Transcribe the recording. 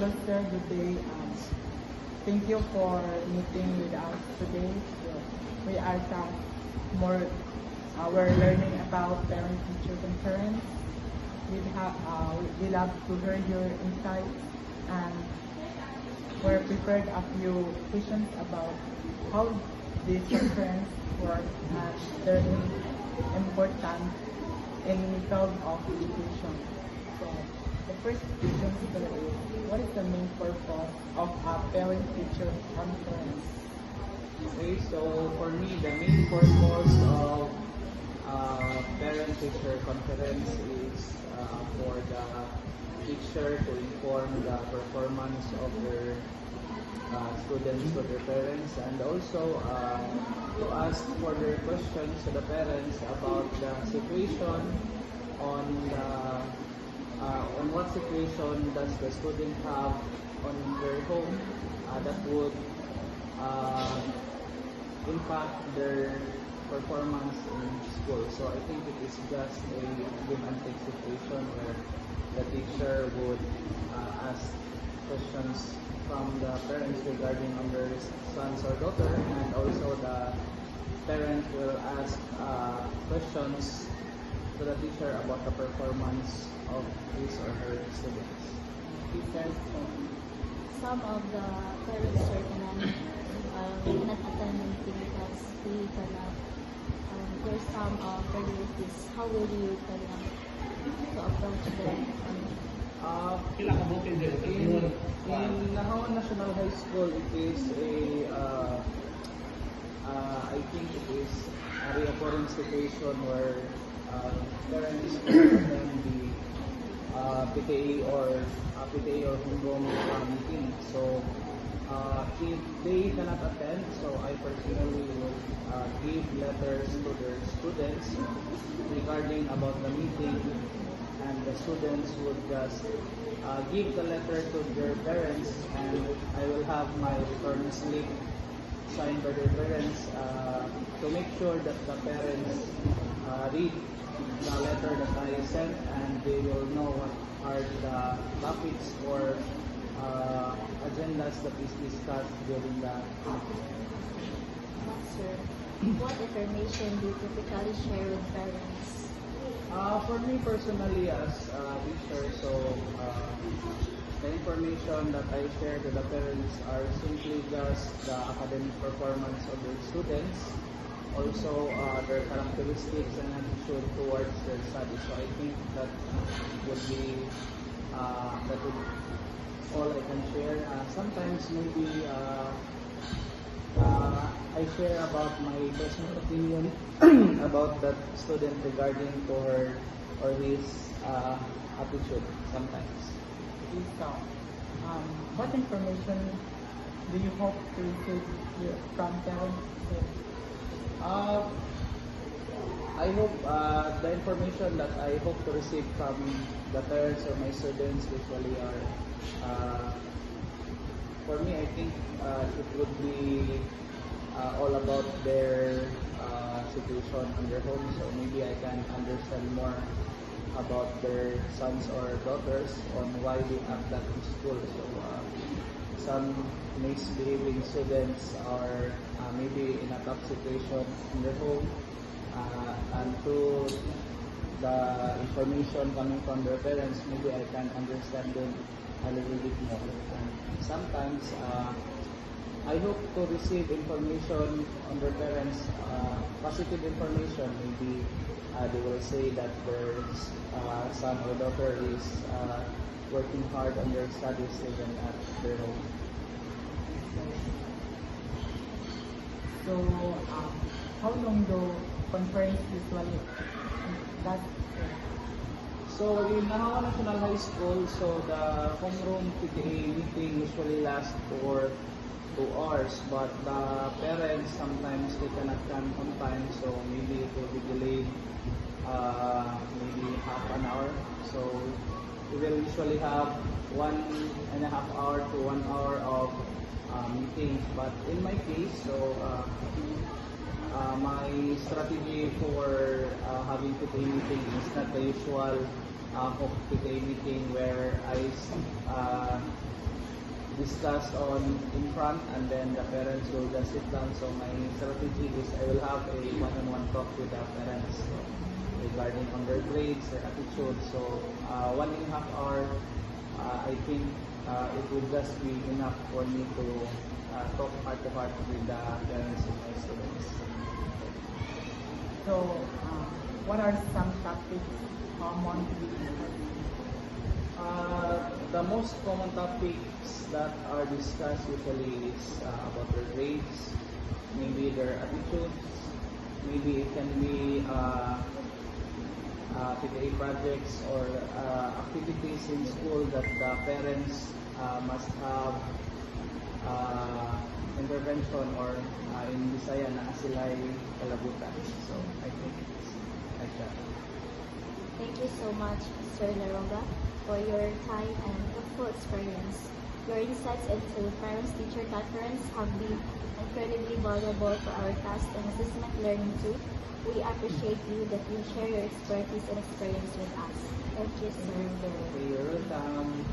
Hello sir, good day. Thank you for meeting with us today. We are more we're learning about parent-teacher conference. We love to hear your insights, and we're prepared a few questions about how this conference works and their importance in field of education. So the first question today is, what is the main purpose of a parent-teacher conference? Okay, so for me, the main purpose of parent-teacher conference is for the teacher to inform the performance of their students to their parents, and also to ask further questions to the parents about the situation on the on what situation does the student have on their home that would impact their performance in school. So I think it is just a give and take situation where the teacher would ask questions from the parents regarding on their sons or daughter, and also the parent will ask questions to the teacher about the performance of his or her students. Some of the parents recommend not attend the meeting because we cannot. There's some priorities. How will you to approach them? In Nahawan National High School, it is I think it is a reoccurring situation where parents attend the PTA or homeroom meeting. So if they cannot attend, so I personally will give letters to their students regarding about the meeting, and the students would just give the letter to their parents, and I will have my return slip signed by their parents to make sure that the parents read the letter that I sent, and they will know what are the topics or agendas that is discussed during the meeting. Sir, what information do you typically share with parents? For me personally, as a teacher, so the information that I share to the parents are simply just the academic performance of their students, also their characteristics and attitude towards their studies. So I think that would be all I can share. Sometimes maybe I share about my personal opinion about that student regarding to her or his attitude sometimes. So, what information do you hope to receive from parents? I hope the information that I hope to receive from the parents of my students usually are, for me, I think it would be all about their situation on their home. So maybe I can understand more about their sons or daughters on why they act that in school. So some misbehaving students are maybe in a tough situation in their home, and through the information coming from their parents, maybe I can understand them a little bit more. And sometimes I hope to receive information on their parents, positive information. Maybe they will say that their son or daughter is working hard on their studies even at their home. So, how long do conference usually last? So in Nahawan National High School, so the homeroom PTA meeting usually lasts for 2 hours, but the parents sometimes they cannot come on time, so maybe it will be delayed maybe half an hour. So we will usually have 1.5 hour to 1 hour of meeting. But in my case, so my strategy for having PTA meeting is not the usual PTA meeting where I discuss on in front, and then the parents will just sit down. So my strategy is I will have a one-on-one talk with the parents regarding on their grades, their attitude. So 1.5 hours, I think it would just be enough for me to talk heart to heart with the parents of my students. So, what are some topics common to be discussed? The most common topics that are discussed usually is about their grades, maybe their attitudes, maybe it can be PTA projects or activities in school that the parents must have intervention, or in Bisaya na asilay kalabutan. So I think it's like that. Thank you so much, Sir Laroga, for your time and helpful experience. Your insights into parents-teacher conference have been incredibly valuable for our task and assessment learning too. We appreciate you that you share your expertise and experience with us. Thank you, sir. You're welcome.